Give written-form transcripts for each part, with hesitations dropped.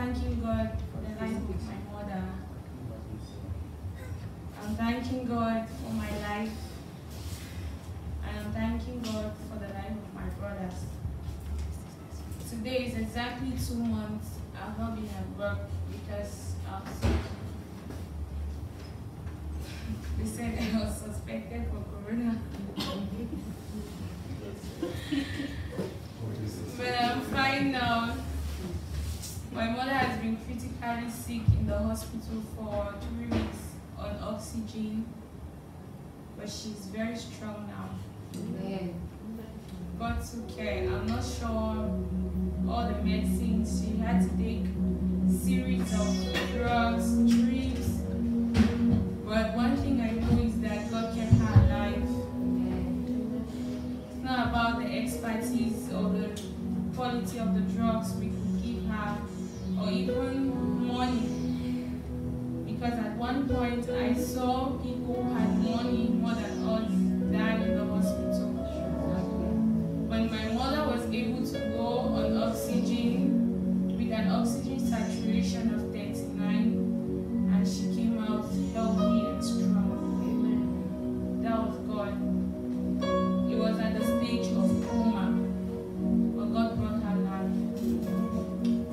thanking God for the life of my mother. I'm thanking God for my life. And I'm thanking God for the life of my brothers. Today is exactly 2 months I've not been at work because I was sick. They said I was suspected for corona. But I'm fine now. My mother has been critically sick in the hospital for 3 weeks on oxygen, but she's very strong now. Amen. God took care. I'm not sure all the medicines she had to take, series of drugs, trips. But one thing I know is that God kept her alive. It's not about the expertise or the quality of the drugs we could give her, or even money. Because at one point I saw people who had money more than us dying in the hospital. When my mother was able to go on oxygen with an oxygen saturation of 39, and she came out healthy and strong. That was God. It was at the stage of coma, but God brought her life.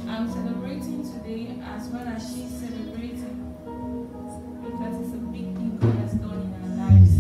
I'm celebrating today as well as she's celebrating because it's a big thing God has done in our lives.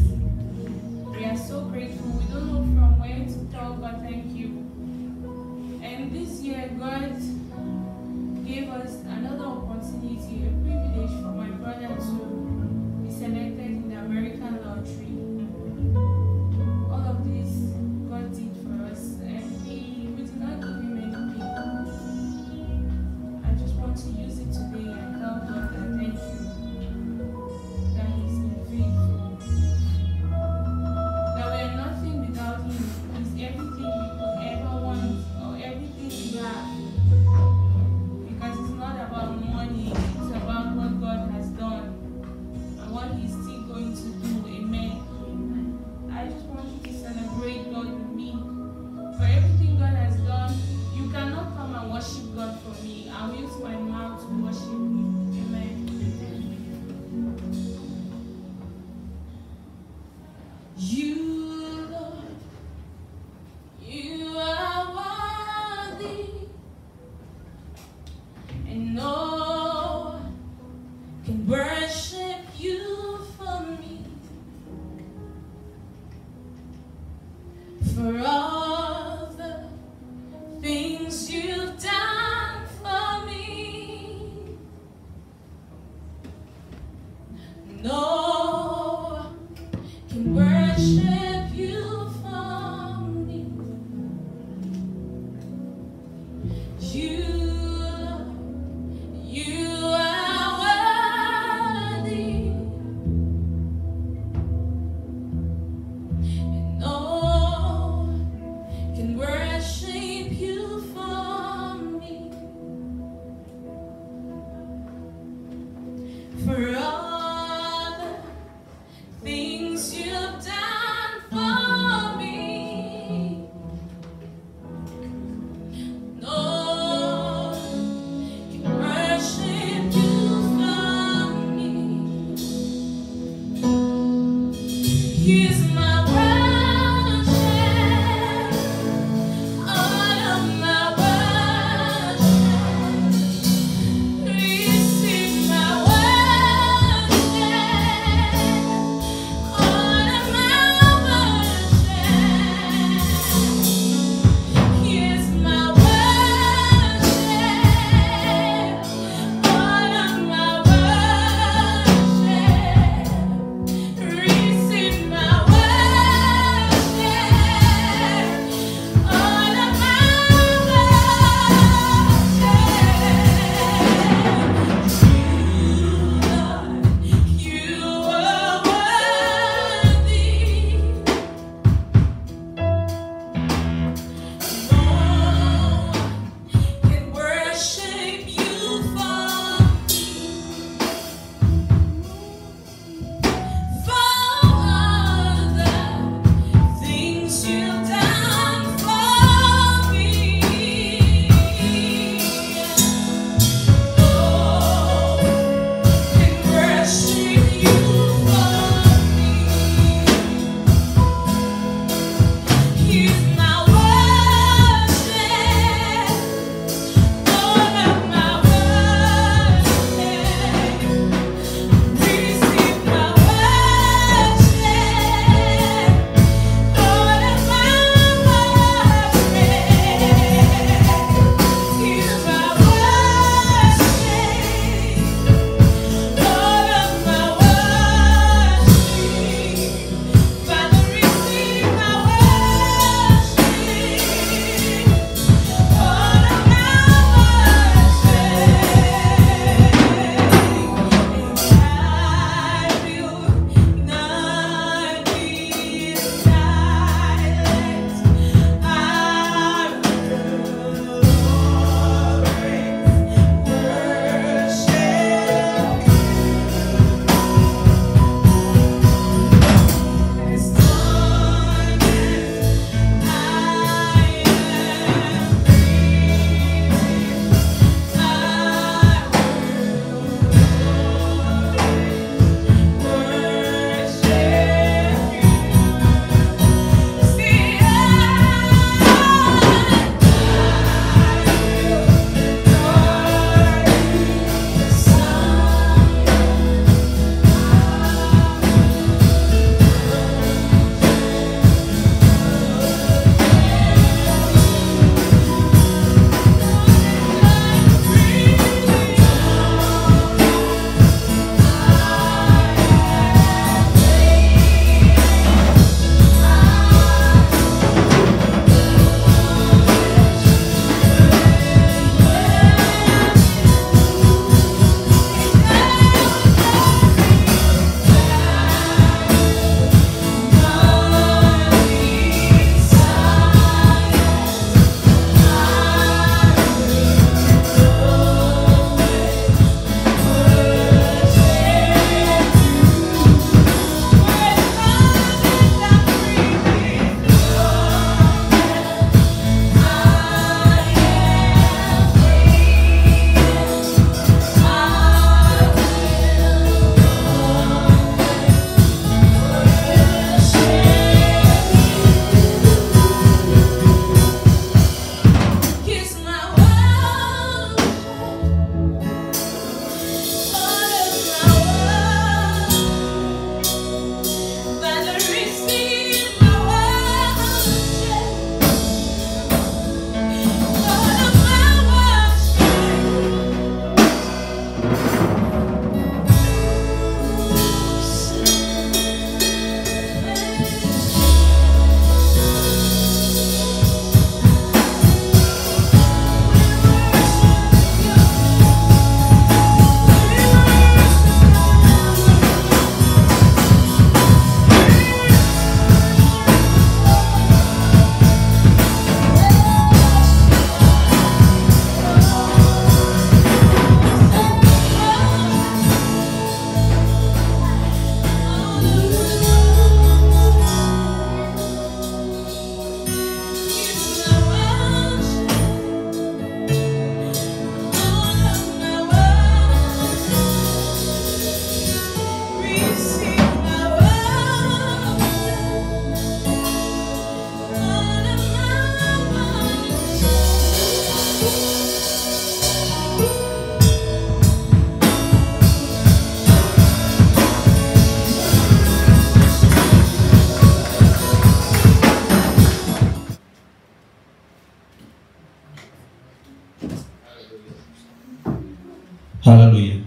Hallelujah.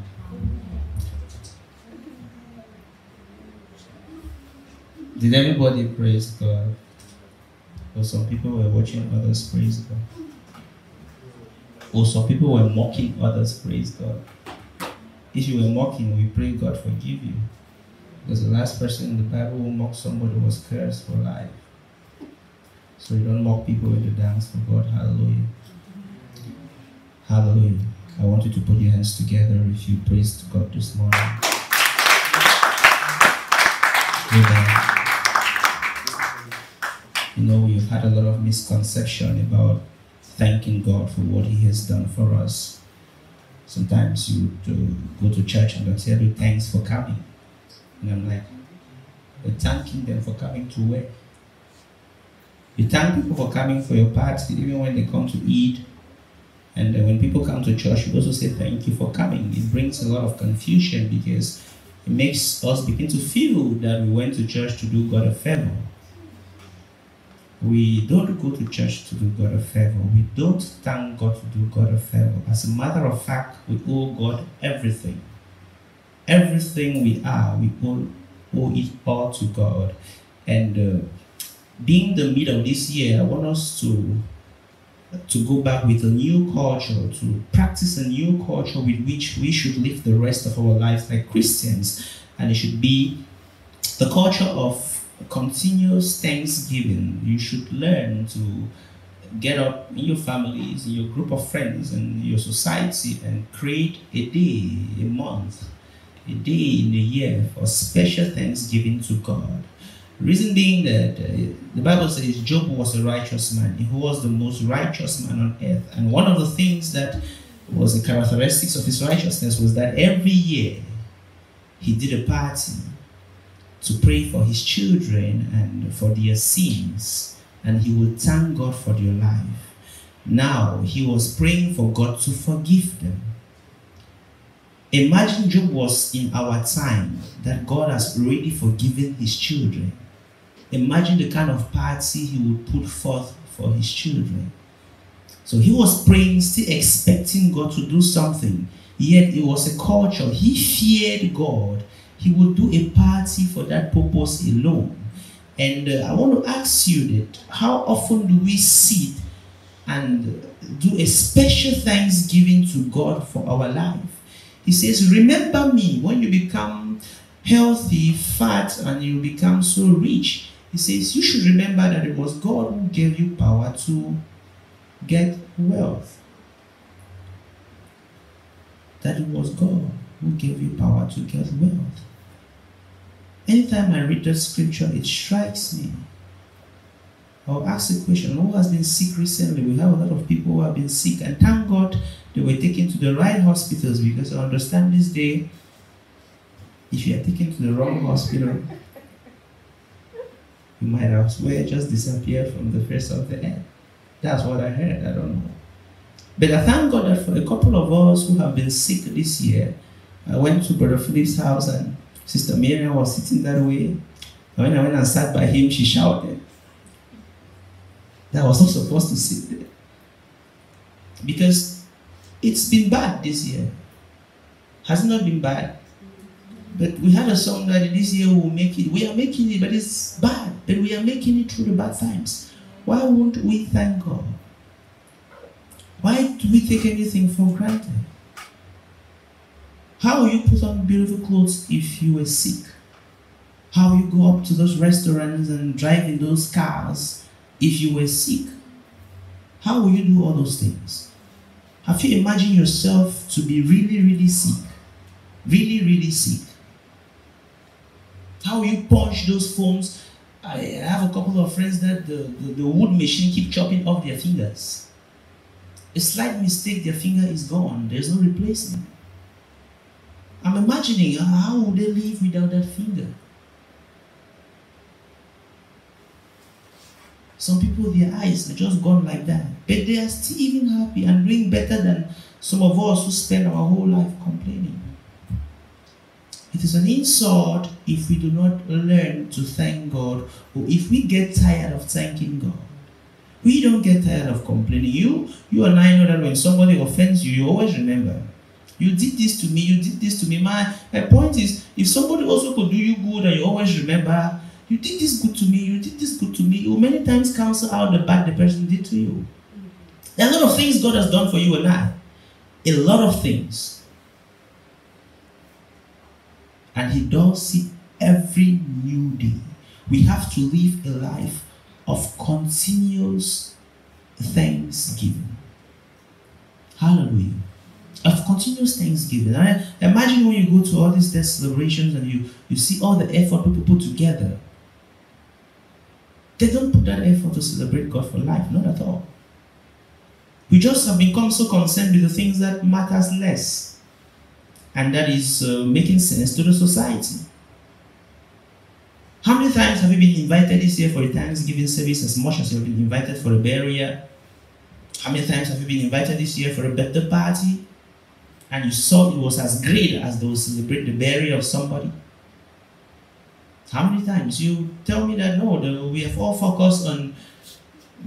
Did everybody praise God? Or some people were watching others praise God? Or some people were mocking others praise God? If you were mocking, we pray God forgive you. Because the last person in the Bible who mocked somebody was cursed for life. So you don't mock people when you dance for God. Hallelujah. Hallelujah. I want you to put your hands together if you praise to God this morning. Amen. You know, we've had a lot of misconception about thanking God for what He has done for us. Sometimes you go to church and they'll tell you thanks for coming. And I'm like, you're thanking them for coming to where? You thank people for coming for your party, even when they come to eat. And when people come to church, you also say thank you for coming. It brings a lot of confusion because it makes us begin to feel that we went to church to do God a favor. We don't go to church to do God a favor. We don't thank God to do God a favor. As a matter of fact, we owe God everything. Everything we are, we owe it all to God. And being the middle of this year, I want us to go back with a new culture, to practice a new culture with which we should live the rest of our lives like Christians. And it should be the culture of continuous thanksgiving. You should learn to get up in your families, in your group of friends, and your society and create a day, a month, a day in a year for special thanksgiving to God. Reason being that the Bible says Job was a righteous man. He was the most righteous man on earth. And one of the things that was the characteristics of his righteousness was that every year he did a party to pray for his children and for their sins. And he would thank God for their life. Now he was praying for God to forgive them. Imagine Job was in our time that God has already forgiven his children. Imagine the kind of party he would put forth for his children. So he was praying, still expecting God to do something. Yet it was a culture. He feared God. He would do a party for that purpose alone. And I want to ask you that, how often do we sit and do a special thanksgiving to God for our life? He says, remember me when you become healthy, fat, and you become so rich. He says, you should remember that it was God who gave you power to get wealth. That it was God who gave you power to get wealth. Anytime I read that scripture, it strikes me. I'll ask the question, who has been sick recently? We have a lot of people who have been sick, and thank God they were taken to the right hospitals, because I understand this day, if you are taken to the wrong hospital, you might as well just disappear from the face of the earth. That's what I heard, I don't know. But I thank God that for a couple of us who have been sick this year, I went to Brother Philip's house and Sister Miriam was sitting that way. And when I went and sat by him, she shouted. That I was not supposed to sit there. Because it's been bad this year. Has it not been bad? But we had a song that this year we'll make it. We are making it, but it's bad. But we are making it through the bad times. Why won't we thank God? Why do we take anything for granted? How will you put on beautiful clothes if you were sick? How will you go up to those restaurants and drive in those cars if you were sick? How will you do all those things? Have you imagined yourself to be really, really sick? Really, really sick? How will you punch those phones? I have a couple of friends that the wood machine keep chopping off their fingers. A slight mistake, their finger is gone. There's no replacement. I'm imagining how would they live without that finger? Some people, their eyes are just gone like that. But they are still even happy and doing better than some of us who spend our whole life complaining. It is an insult if we do not learn to thank God, or if we get tired of thanking God. We don't get tired of complaining. You and I know that when somebody offends you, you always remember. You did this to me, you did this to me. My point is, if somebody also could do you good and you always remember, you did this good to me, you did this good to me, you will many times cancel out the bad the person did to you. There are a lot of things God has done for you and I. A lot of things. And He does it every new day. We have to live a life of continuous thanksgiving. Hallelujah. Of continuous thanksgiving. And imagine when you go to all these celebrations and you see all the effort people put together. They don't put that effort to celebrate God for life, not at all. We just have become so concerned with the things that matters less, and that is making sense to the society. How many times have you been invited this year for a Thanksgiving service as much as you have been invited for a burial? How many times have you been invited this year for a birthday party and you saw it was as great as they will celebrate the burial of somebody? How many times? You tell me that no, we have all focused on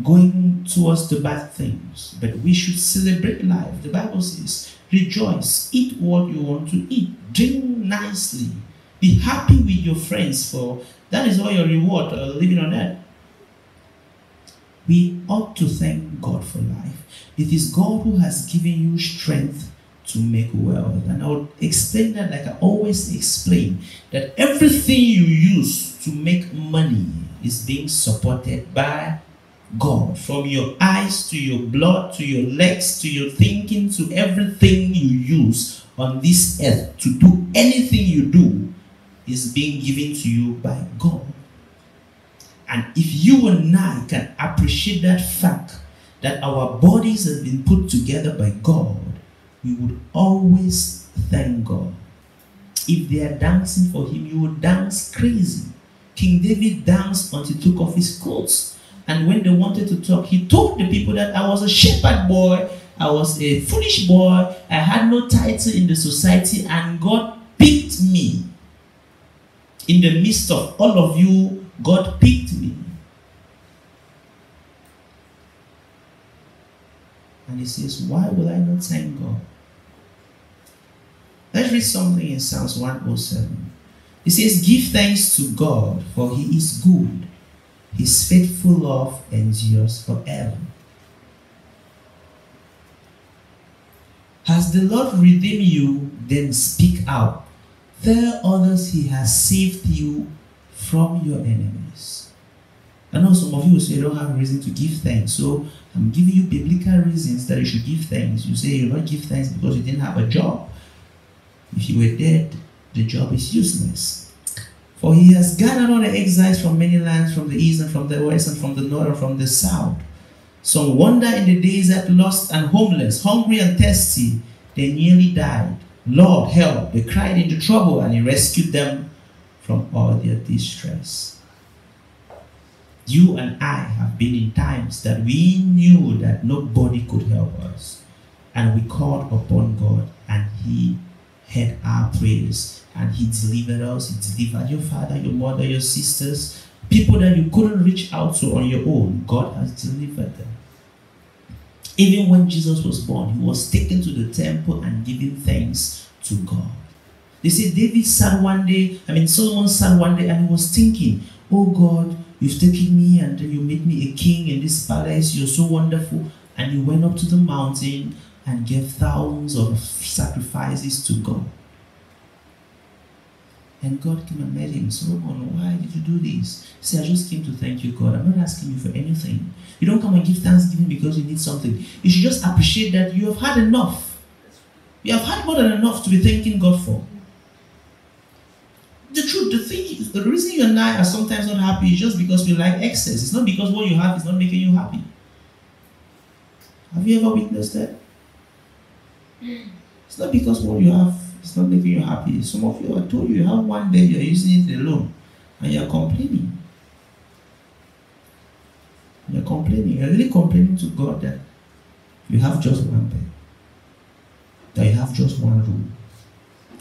going towards the bad things, but we should celebrate life. The Bible says, rejoice, eat what you want to eat, drink nicely, be happy with your friends, for that is all your reward living on earth. We ought to thank God for life. It is God who has given you strength to make wealth. And I would explain that like I always explain, that everything you use to make money is being supported by God. From your eyes to your blood to your legs to your thinking to everything you use on this earth to do anything you do is being given to you by God. And if you and I can appreciate that fact that our bodies have been put together by God, we would always thank God. If they are dancing for Him, you would dance crazy. King David danced until he took off his clothes. And when they wanted to talk, he told the people that I was a shepherd boy, I was a foolish boy, I had no title in the society, and God picked me. In the midst of all of you, God picked me. And he says, why will I not thank God? Let's read something in Psalms 107. It says, give thanks to God, for He is good. His faithful love endures forever. Has the Lord redeemed you? Then speak out. Tell others He has saved you from your enemies. I know some of you will say you don't have a reason to give thanks. So I'm giving you biblical reasons that you should give thanks. You say you don't give thanks because you didn't have a job. If you were dead, the job is useless. For He has gathered all the exiles from many lands, from the east and from the west and from the north and from the south. Some wander in the desert, lost and homeless, hungry and thirsty. They nearly died. Lord, help. They cried into trouble, and He rescued them from all their distress. You and I have been in times that we knew that nobody could help us. And we called upon God, and He heard our prayers, and He delivered us. He delivered your father, your mother, your sisters, people that you couldn't reach out to on your own. God has delivered them. Even when Jesus was born, He was taken to the temple and giving thanks to God. They say Solomon sat one day and he was thinking, oh God, you've taken me and you made me a king in this palace. You're so wonderful. And he went up to the mountain and gave thousands of sacrifices to God. And God came and met him. Solomon, why did you do this? He said, I just came to thank you, God. I'm not asking you for anything. You don't come and give thanksgiving because you need something. You should just appreciate that you have had enough. You have had more than enough to be thanking God for. The truth, the reason you and I are sometimes not happy is just because we like excess. It's not because what you have is not making you happy. Have you ever witnessed that? It's not because what you have is not making you happy. Some of you, I told you, you have one bed, you're using it alone, and you're complaining. You're complaining. You're really complaining to God that you have just one bed, that you have just one room.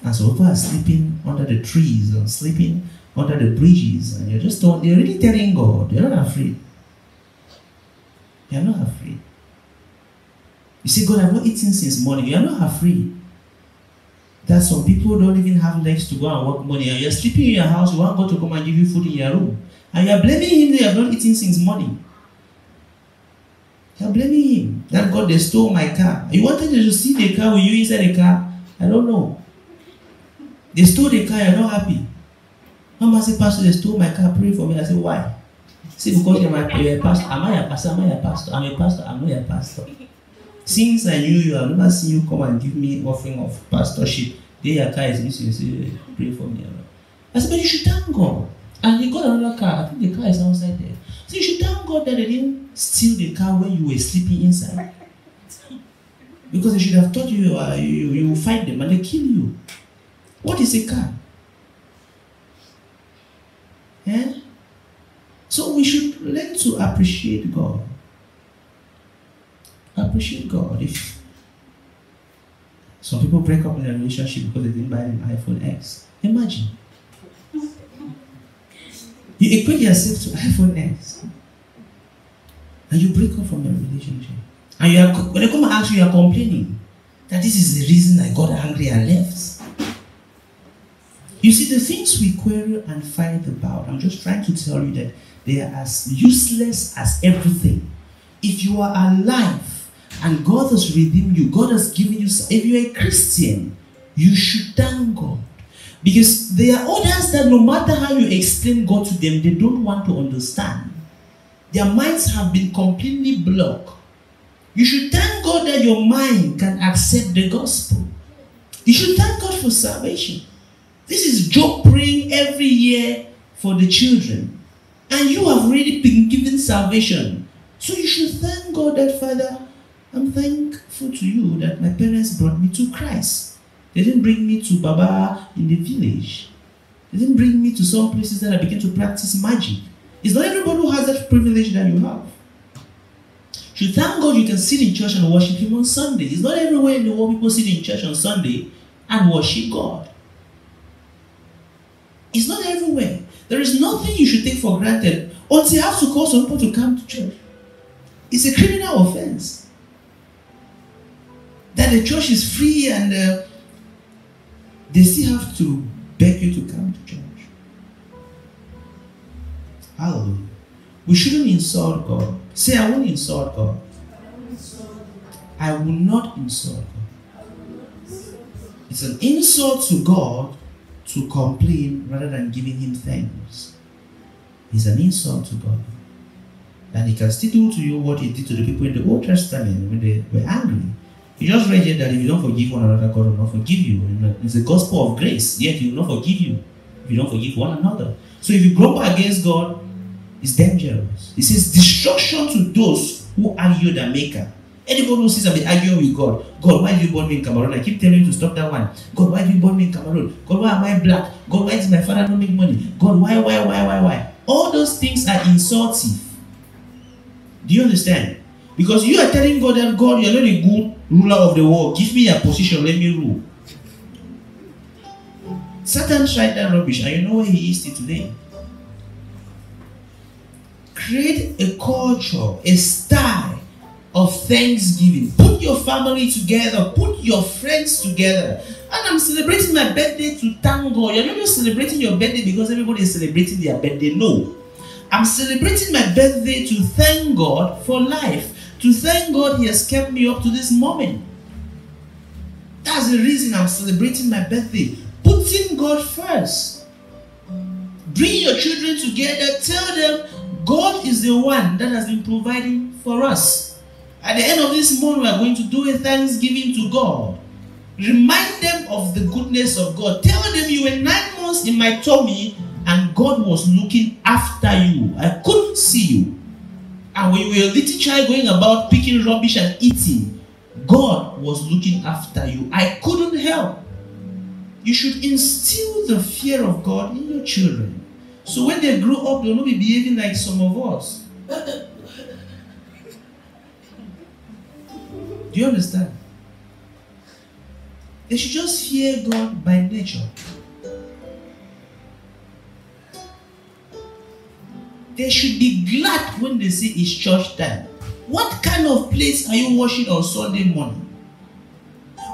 And so people are sleeping under the trees and sleeping under the bridges, and they're really telling God, they're not afraid. They're not afraid. You say, God, I've not eaten since morning. You're not afraid. that some people don't even have legs to go and work money, and you're sleeping in your house, you want God to come and give you food in your room, and you're blaming him that you have not eaten since morning. You're blaming him that God, they stole my car. You wanted to see the car with you inside the car? I don't know. They stole the car, you're not happy. Mama said, Pastor, they stole my car, pray for me. I said, why? See, because you're a pastor. Am I a pastor? Am I a pastor? I'm a pastor. I'm not a pastor. Since I knew you, I've never seen you come and give me offering of pastorship. There your car is missing. You say, pray for me. I said, but you should thank God. And he got another car. I think the car is outside there. So you should thank God that they didn't steal the car when you were sleeping inside. Because they should have thought you will fight them and they kill you. What is a car? Yeah? So we should learn to appreciate God. Appreciate God. If some people break up in a relationship because they didn't buy an iPhone X, imagine. You equate yourself to iPhone X and you break up from a relationship. And when they come and ask you, you are complaining that this is the reason I got angry and left. You see, the things we quarrel and fight about, I'm just trying to tell you that they are as useless as everything. If you are alive and God has redeemed you, God has given you, if you are a Christian, you should thank God. Because there are others that no matter how you explain God to them, they don't want to understand. Their minds have been completely blocked. You should thank God that your mind can accept the gospel. You should thank God for salvation. This is Job praying every year for the children. And you have already been given salvation. So you should thank God that, Father, I'm thankful to you that my parents brought me to Christ. They didn't bring me to Baba in the village. They didn't bring me to some places that I began to practice magic. It's not everybody who has that privilege that you have. You thank God you can sit in church and worship Him on Sunday. It's not everywhere in the world people sit in church on Sunday and worship God. It's not everywhere. There is nothing you should take for granted until you have to call some people to come to church. It's a criminal offense. That the church is free and they still have to beg you to come to church. Hallelujah. We shouldn't insult God. Say, I won't insult God. I will not insult God. It's an insult to God to complain rather than giving Him thanks. It's an insult to God. And He can still do to you what He did to the people in the Old Testament when they were angry. He just read here that if you don't forgive one another, God will not forgive you. It's the gospel of grace, yet He will not forgive you if you don't forgive one another. So if you grumble against God, it's dangerous. It says destruction to those who argue the Maker. Anybody who says I've been arguing with God, God, why did you born me in Cameroon? I keep telling you to stop that one. God, why did you born me in Cameroon? God, why am I black? God, why does my father not make money? God, why? All those things are insultive. Do you understand? Because you are telling God that, God, you're not a good ruler of the world. Give me a position, let me rule. Satan tried that rubbish, and you know where he is till today. Create a culture, a style of thanksgiving. Put your family together. Put your friends together. And I'm celebrating my birthday to thank God. You're not just celebrating your birthday because everybody is celebrating their birthday. No. I'm celebrating my birthday to thank God for life. To thank God He has kept me up to this moment. That's the reason I'm celebrating my birthday. Putting God first. Bring your children together. Tell them God is the one that has been providing for us. At the end of this month, we are going to do a thanksgiving to God. Remind them of the goodness of God. Tell them you were 9 months in my tummy and God was looking after you. I couldn't see you. And when you were a little child going about picking rubbish and eating, God was looking after you. I couldn't help. You should instill the fear of God in your children. So when they grow up, they'll not be behaving like some of us. Do you understand? They should just fear God by nature. They should be glad when they say it's church time. What kind of place are you washing on Sunday morning?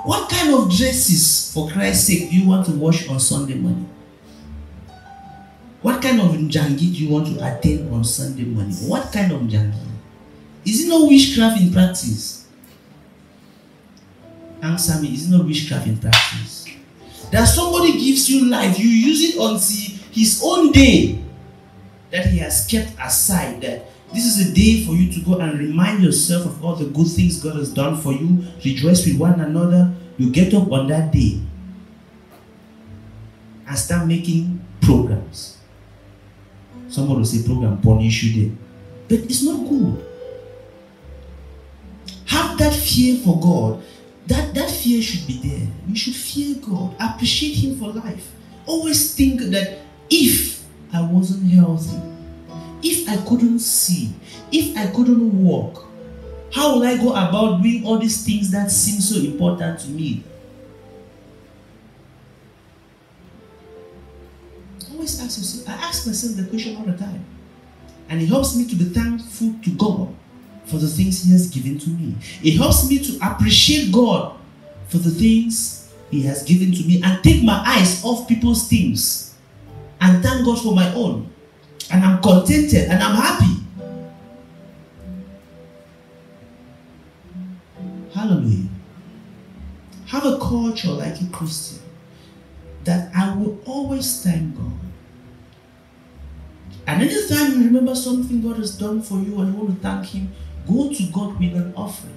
What kind of dresses, for Christ's sake, do you want to wash on Sunday morning? What kind of njangi do you want to attend on Sunday morning? What kind of njangi? Is it not witchcraft in practice? Answer me, is it not witchcraft in practice? That somebody gives you life, you use it until his own day that he has kept aside, that this is a day for you to go and remind yourself of all the good things God has done for you. Rejoice with one another. You get up on that day and start making programs. Somebody will say program punish you there. But it's not good. Have that fear for God. That fear should be there. You should fear God. Appreciate Him for life. Always think that if I wasn't healthy, if I couldn't see, if I couldn't walk, how will I go about doing all these things that seem so important to me? Always ask yourself. I ask myself the question all the time. And it helps me to be thankful to God for the things He has given to me. It helps me to appreciate God for the things He has given to me and take my eyes off people's things and thank God for my own. And I'm contented and I'm happy. Hallelujah. Have a culture like a Christian that I will always thank God. And anytime you remember something God has done for you and you want to thank Him, go to God with an offering.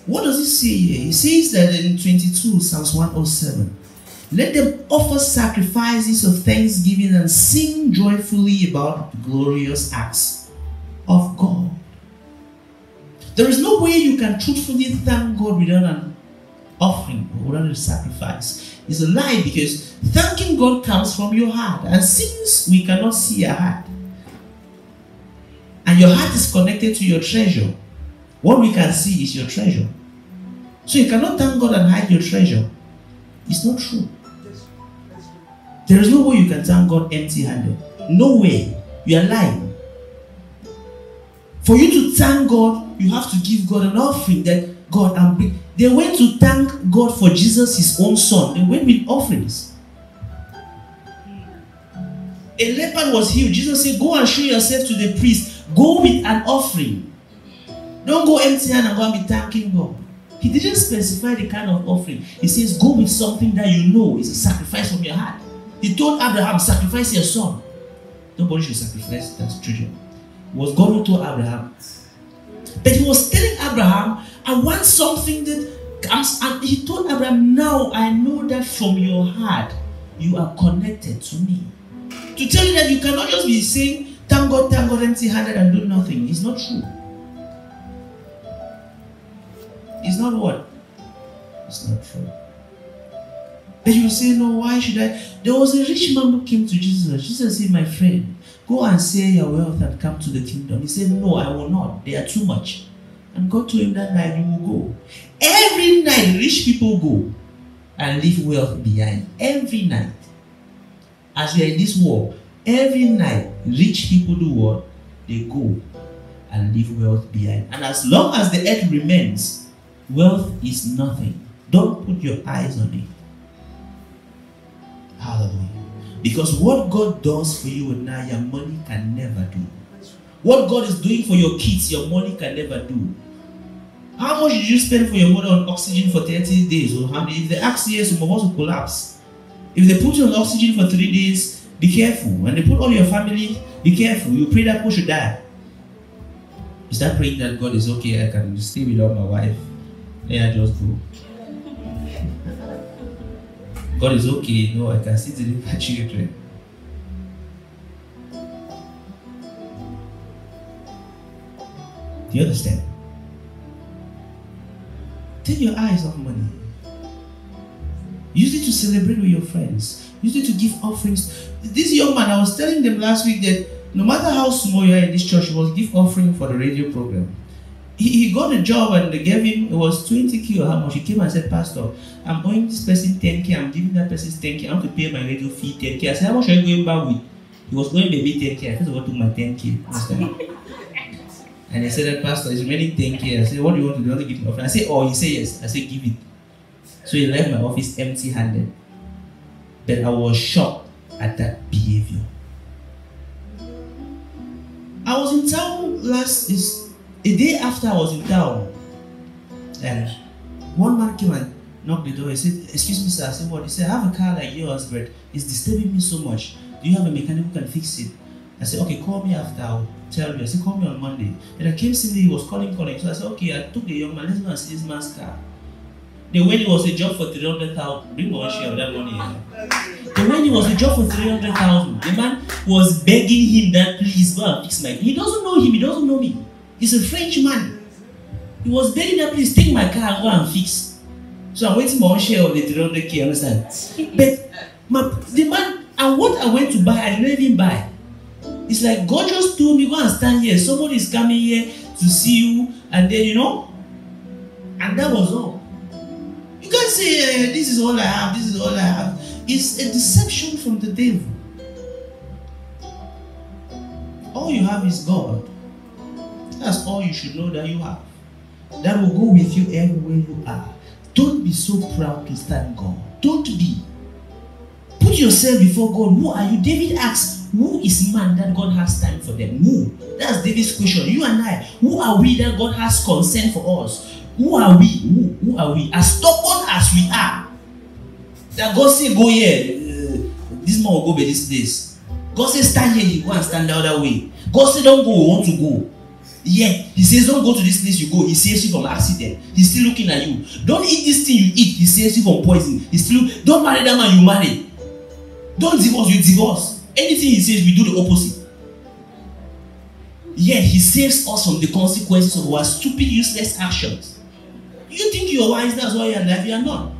What does it say here? It says that in 22, Psalms 107, let them offer sacrifices of thanksgiving and sing joyfully about the glorious acts of God. There is no way you can truthfully thank God without an offering or without a sacrifice. It's a lie, because thanking God comes from your heart. And since we cannot see your heart, and your heart is connected to your treasure, what we can see is your treasure. So you cannot thank God and hide your treasure. It's not true. There is no way you can thank God empty-handed. No way. You are lying. For you to thank God, you have to give God an offering. That God, they went to thank God for Jesus, His own Son. They went with offerings. A leper was healed. Jesus said, go and show yourself to the priest. Go with an offering. Don't go empty-handed and go and be thanking God. He didn't specify the kind of offering. He says, go with something that you know is a sacrifice from your heart. He told Abraham, sacrifice your son. Nobody should sacrifice their children. It was God who told Abraham. But He was telling Abraham, I want something that comes. And He told Abraham, now I know that from your heart you are connected to me. To tell you that you cannot just be saying, thank God, empty-handed and do nothing. It's not true. It's not what? It's not true. But you say, no, why should I? There was a rich man who came to Jesus. Jesus said, my friend, go and sell your wealth and come to the kingdom. He said, no, I will not. They are too much. And God told him that night, you will go. Every night, rich people go and leave wealth behind. Every night. As we are in this world, every night, rich people do what? They go and leave wealth behind. And as long as the earth remains, wealth is nothing. Don't put your eyes on it. Hallelujah. Because what God does for you and now, your money can never do. What God is doing for your kids, your money can never do. How much did you spend for your mother on oxygen for 30 days? Or how many? If they ask you, some of us will collapse. If they put you on oxygen for 3 days, be careful. When they put all your family, be careful. You pray that people should die. You start praying that God is okay, I can stay without my wife. Then I just go. God is okay, no, I can still deliver children. Do you understand? Take your eyes off money. Use it to celebrate with your friends. Use it to give offerings. This young man, I was telling them last week that no matter how small you are in this church, you must give offering for the radio program. He got a job and they gave him, it was 20k or how much. He came and said, Pastor, I'm owing this person 10k, I'm giving that person 10k, I want to pay my radio fee 10k. I said, how much are you going back with? He was going maybe 10k. I first of all took my 10k. And he said that, Pastor, it's remaining 10K. I said, what do you want to do? You want to give me offering? I said, oh, he said yes. I said, give it. So he left my office empty-handed. But I was shocked at that behavior. I was in town a day after I was in town. And one man came and knocked the door. He said, excuse me, sir. I said, what? He said, I have a car like yours, but it's disturbing me so much. Do you have a mechanic who can fix it? I said, okay, call me after. I'll tell you. I said, call me on Monday. And I came Sunday, he was calling. So I said, okay, I took the young man. Let's go and see this man's car. Then when it was a job for 300,000, bring one share of that money. Then when it was a job for 300,000, the man was begging him that, please go and fix my car. He doesn't know him. He doesn't know me. He's a French man. He was begging that, please take my car and go and fix. So I'm waiting my own share of the 300K, understand? But the man, and what I went to buy, I didn't even buy. It's like God just told me, go and stand here. Somebody is coming here to see you, and then, and that was all. You can't say, this is all I have, this is all I have. It's a deception from the devil. All you have is God. That's all you should know that you have. That will go with you everywhere you are. Don't be so proud to stand God. Don't be. Put yourself before God. Who are you? David asks, who is man that God has time for them? Who? That's David's question. You and I, who are we that God has concern for us? Who are we? Who are we? As stubborn as we are, that God say, go here. This man will go by this place. God says, stand here, you go and stand the other way. God says, don't go, we want to go. Yeah, he says, don't go to this place you go. He saves you from accident. He's still looking at you. Don't eat this thing you eat. He saves you from poison. He's still, don't marry that man you marry. Don't divorce, you divorce. Anything he says, we do the opposite. Yeah, he saves us from the consequences of our stupid, useless actions. You think you're wise, that's why you're alive, you're not.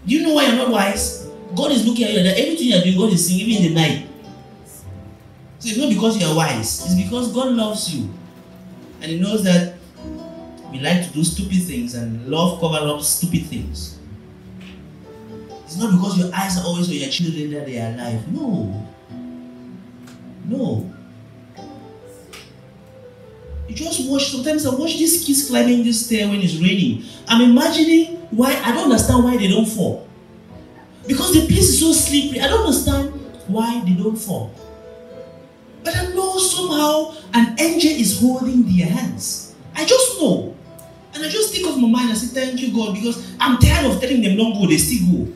Do you know why you're not wise? God is looking at you, that everything you're doing, God is seeing, even in the night. So it's not because you're wise, it's because God loves you. And He knows that we like to do stupid things, and love covers up stupid things. It's not because your eyes are always on your children that they are alive. No. No. You just watch, sometimes I watch these kids climbing this stair when it's raining. I'm imagining why, I don't understand why they don't fall. Because the place is so slippery. I don't understand why they don't fall. But I know somehow an angel is holding their hands. I just know. And I just think of my mind and say, thank you, God, because I'm tired of telling them don't go, they still go.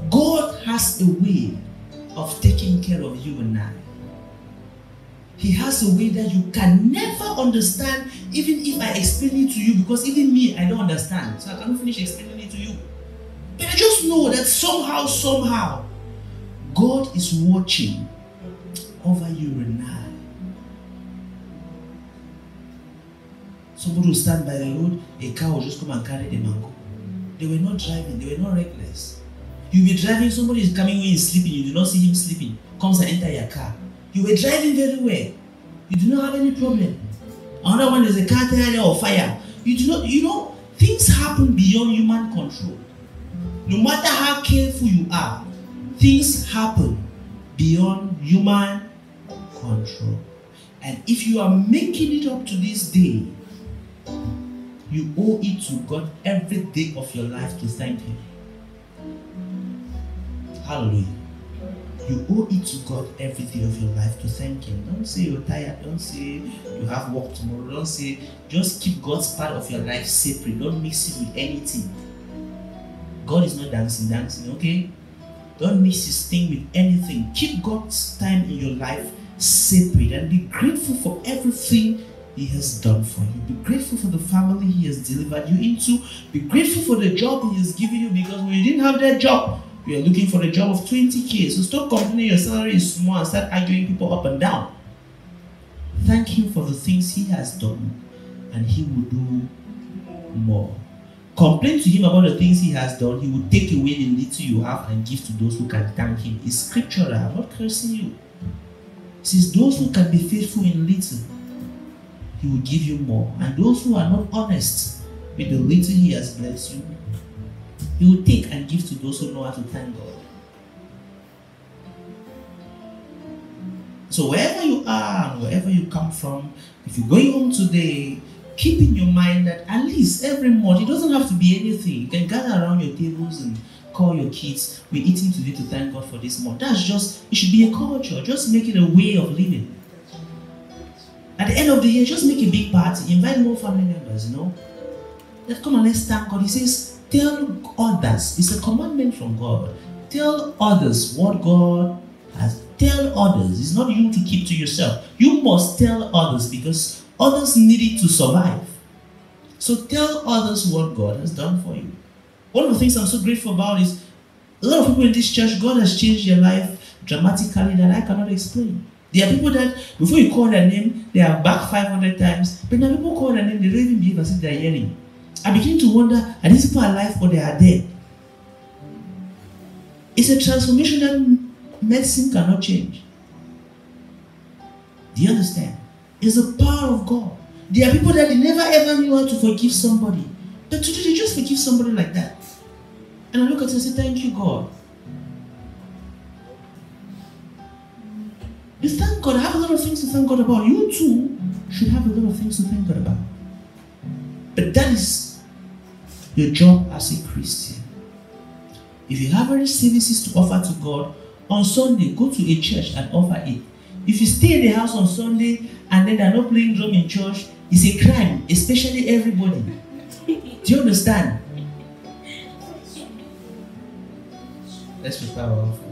God has a way of taking care of you and I. He has a way that you can never understand, even if I explain it to you, because even me, I don't understand. So I cannot finish explaining it to you. But I just know that somehow, God is watching over you and I. Somebody will stand by the road, a car will just come and carry them and go. They were not driving, they were not reckless. You'll be driving, somebody is coming when he's sleeping, you do not see him sleeping, comes and enter your car. You were driving very well. You do not have any problem. Another one is a car tire or fire. You do not, things happen beyond human control. No matter how careful you are, things happen beyond human control. And if you are making it up to this day, you owe it to God every day of your life to thank Him. Hallelujah. You owe it to God every day of your life to thank Him. Don't say you're tired. Don't say you have work tomorrow. Don't say, just keep God's part of your life separate. Don't mix it with anything. God is not dancing, okay? Don't mix His thing with anything. Keep God's time in your life separate and be grateful for everything He has done for you. Be grateful for the family He has delivered you into. Be grateful for the job He has given you, because when you didn't have that job, you are looking for a job of 20K. So stop complaining your salary is small and start arguing people up and down. Thank Him for the things He has done, and He will do more. Complain to Him about the things He has done. He will take away the little you have and give to those who can thank Him. It's scriptural. I'm not cursing you. It says those who can be faithful in little, He will give you more. And those who are not honest with the little He has blessed you, He will take and give to those who know how to thank God. So wherever you are and wherever you come from, if you're going home today, keep in your mind that at least every month, it doesn't have to be anything. You can gather around your tables and call your kids, we're eating today to thank God for this month. That's just, it should be a culture. Just make it a way of living. At the end of the year, just make a big party. Invite more family members, you know. Let's come and let's thank God. He says, tell others. It's a commandment from God. Tell others what God has. Tell others. It's not you to keep to yourself. You must tell others because others need it to survive. So tell others what God has done for you. One of the things I'm so grateful about is a lot of people in this church, God has changed their life dramatically that I cannot explain. There are people that, before you call their name, they are back 500 times. But now people call their name, they don't even behave as if they are hearing. I begin to wonder, are these people alive or they are dead? It's a transformation that medicine cannot change. Do you understand? It's the power of God. There are people that they never ever knew how to forgive somebody. But today they just forgive somebody like that. And I look at it and say, thank you, God. You thank God. I have a lot of things to thank God about. You too should have a lot of things to thank God about. But that is your job as a Christian. If you have any services to offer to God, on Sunday, go to a church and offer it. If you stay in the house on Sunday and then they're not playing drum in church, it's a crime, especially everybody. Do you understand? Let's prepare our offering.